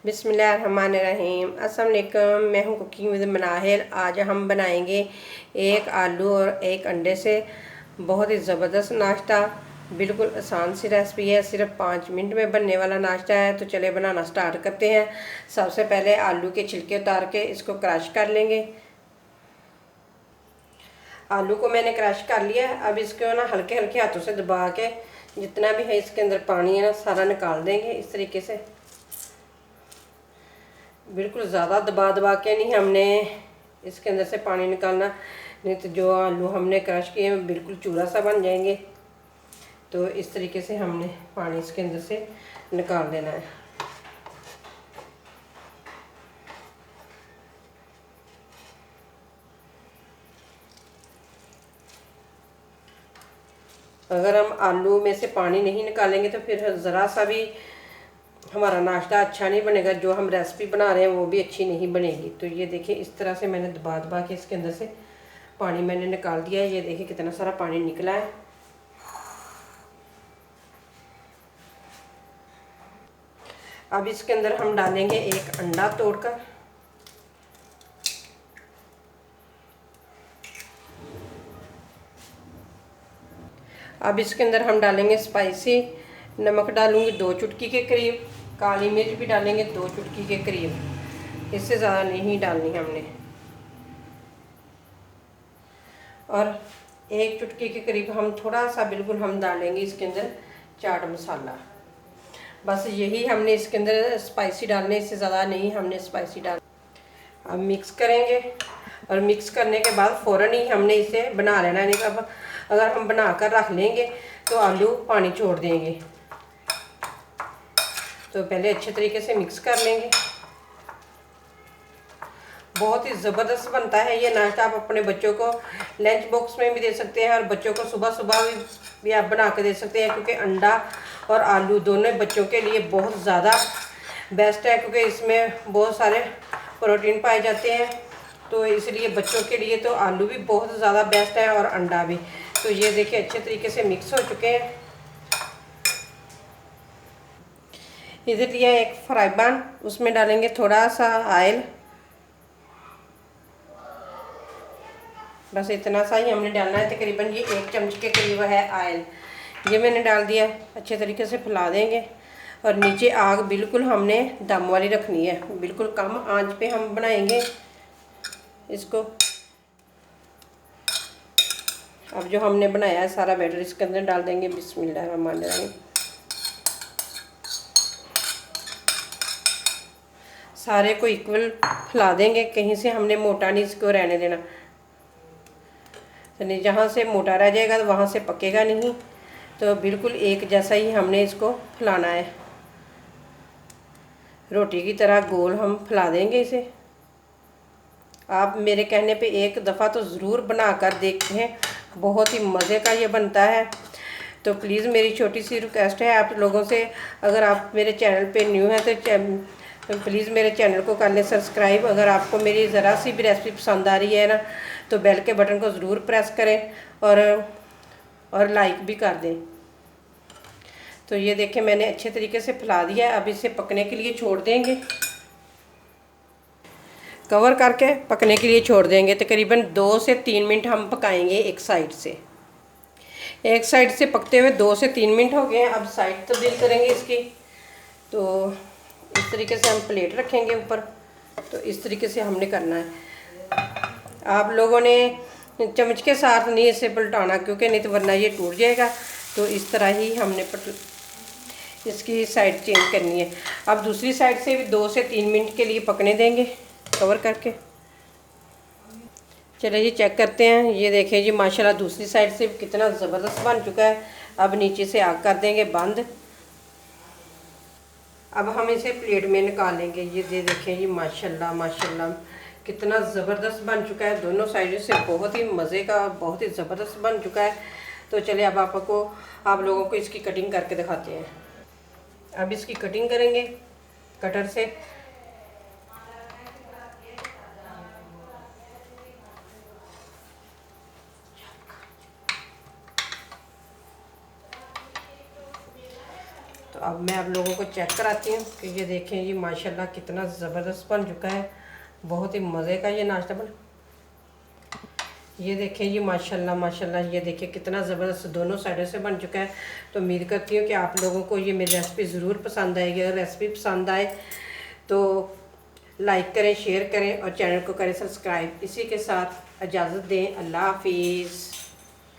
बिस्मिल्लाहिर्रहमानिर्रहीम। अस्सलाम वालेकुम। मैं हूँ कुकिंग विद मनाहिर। आज हम बनाएंगे एक आलू और एक अंडे से बहुत ही ज़बरदस्त नाश्ता। बिल्कुल आसान सी रेसिपी है, सिर्फ 5 मिनट में बनने वाला नाश्ता है। तो चले बनाना स्टार्ट करते हैं। सबसे पहले आलू के छिलके उतार के इसको क्रश कर लेंगे। आलू को मैंने क्रश कर लिया। अब इसको ना हल्के हल्के हाथों से दबा के जितना भी है इसके अंदर पानी है ना सारा निकाल देंगे। इस तरीके से बिल्कुल ज़्यादा दबा दबा के नहीं हमने इसके अंदर से पानी निकालना, नहीं तो जो आलू हमने क्रश किए हैं बिल्कुल चूरा सा बन जाएंगे। तो इस तरीके से हमने पानी इसके अंदर से निकाल देना है। अगर हम आलू में से पानी नहीं निकालेंगे तो फिर ज़रा सा भी हमारा नाश्ता अच्छा नहीं बनेगा, जो हम रेसिपी बना रहे हैं वो भी अच्छी नहीं बनेगी। तो ये देखिए इस तरह से मैंने दबा दबा के इसके अंदर से पानी मैंने निकाल दिया है। ये देखिए कितना सारा पानी निकला है। अब इसके अंदर हम डालेंगे एक अंडा तोड़कर। अब इसके अंदर हम डालेंगे स्पाइसी नमक, डालूंगी 2 चुटकी के करीब। काली मिर्च भी डालेंगे 2 चुटकी के करीब, इससे ज़्यादा नहीं डालनी हमने। और 1 चुटकी के करीब हम थोड़ा सा बिल्कुल हम डालेंगे इसके अंदर चाट मसाला। बस यही हमने इसके अंदर स्पाइसी डालने, इससे ज़्यादा नहीं हमने स्पाइसी डाल। अब मिक्स करेंगे और मिक्स करने के बाद फ़ौरन ही हमने इसे बना लेना है। नहीं अब अगर हम बना कर रख लेंगे तो आलू पानी छोड़ देंगे। तो पहले अच्छे तरीके से मिक्स कर लेंगे। बहुत ही ज़बरदस्त बनता है ये नाश्ता। आप अपने बच्चों को लंच बॉक्स में भी दे सकते हैं और बच्चों को सुबह सुबह भी आप बना के दे सकते हैं, क्योंकि अंडा और आलू दोनों बच्चों के लिए बहुत ज़्यादा बेस्ट है, क्योंकि इसमें बहुत सारे प्रोटीन पाए जाते हैं। तो इसलिए बच्चों के लिए तो आलू भी बहुत ज़्यादा बेस्ट है और अंडा भी। तो ये देखिए अच्छे तरीके से मिक्स हो चुके हैं। इधर लिया एक फ्राई पैन, उसमें डालेंगे थोड़ा सा ऑयल। बस इतना सा ही हमने डालना है, तकरीबन ये 1 चम्मच के करीब है ऑयल। ये मैंने डाल दिया। अच्छे तरीके से फैला देंगे और नीचे आग बिल्कुल हमने दम वाली रखनी है, बिल्कुल कम आंच पे हम बनाएंगे इसको। अब जो हमने बनाया है सारा बैटर इसके अंदर डाल देंगे। बिस्मिल्लाहिर्रहमानिर्रहीम। सारे को इक्वल फैला देंगे, कहीं से हमने मोटा नहीं इसको रहने देना। नहीं, जहाँ से मोटा रह जाएगा तो वहाँ से पकेगा नहीं। तो बिल्कुल एक जैसा ही हमने इसको फैलाना है, रोटी की तरह गोल हम फैला देंगे इसे। आप मेरे कहने पे एक दफ़ा तो ज़रूर बना कर देखें, बहुत ही मज़े का ये बनता है। तो प्लीज़ मेरी छोटी सी रिक्वेस्ट है आप लोगों से, अगर आप मेरे चैनल पे न्यू हैं तो प्लीज़ मेरे चैनल को कर लें सब्सक्राइब। अगर आपको मेरी ज़रा सी भी रेसिपी पसंद आ रही है ना तो बेल के बटन को ज़रूर प्रेस करें और लाइक भी कर दें। तो ये देखें मैंने अच्छे तरीके से फैला दिया है। अब इसे पकने के लिए छोड़ देंगे, कवर करके पकने के लिए छोड़ देंगे। तकरीबन 2 से 3 मिनट हम पकाएंगे एक साइड से। एक साइड से पकते हुए 2 से 3 मिनट हो गए हैं। अब साइड तब्दील करेंगे इसकी। तो इस तरीके से हम प्लेट रखेंगे ऊपर। तो इस तरीके से हमने करना है। आप लोगों ने चम्मच के साथ नहीं इसे पलटाना, क्योंकि नहीं तो वरना ये टूट जाएगा। तो इस तरह ही हमने इसकी साइड चेंज करनी है। अब दूसरी साइड से भी 2 से 3 मिनट के लिए पकने देंगे कवर करके। चलिए जी चेक करते हैं। ये देखें जी माशाल्लाह दूसरी साइड से कितना ज़बरदस्त बन चुका है। अब नीचे से आग कर देंगे बंद। अब हम इसे प्लेट में निकालेंगे। ये देखें जी माशाल्लाह माशाल्लाह कितना ज़बरदस्त बन चुका है। दोनों साइडों से बहुत ही मज़े का, बहुत ही ज़बरदस्त बन चुका है। तो चलिए अब आप लोगों को इसकी कटिंग करके दिखाते हैं। अब इसकी कटिंग करेंगे कटर से। तो अब मैं आप लोगों को चेक कराती हूँ कि ये देखें जी माशाल्लाह कितना ज़बरदस्त बन चुका है। बहुत ही मज़े का ये नाश्ता बन, ये देखें जी माशाल्लाह माशाल्लाह, ये देखिए कितना ज़बरदस्त दोनों साइडों से बन चुका है। तो उम्मीद करती हूँ कि आप लोगों को ये मेरी रेसिपी ज़रूर पसंद आएगी। अगर रेसिपी पसंद आए तो लाइक करें, शेयर करें और चैनल को करें सब्सक्राइब। इसी के साथ इजाज़त दें। अल्लाह हाफिज़।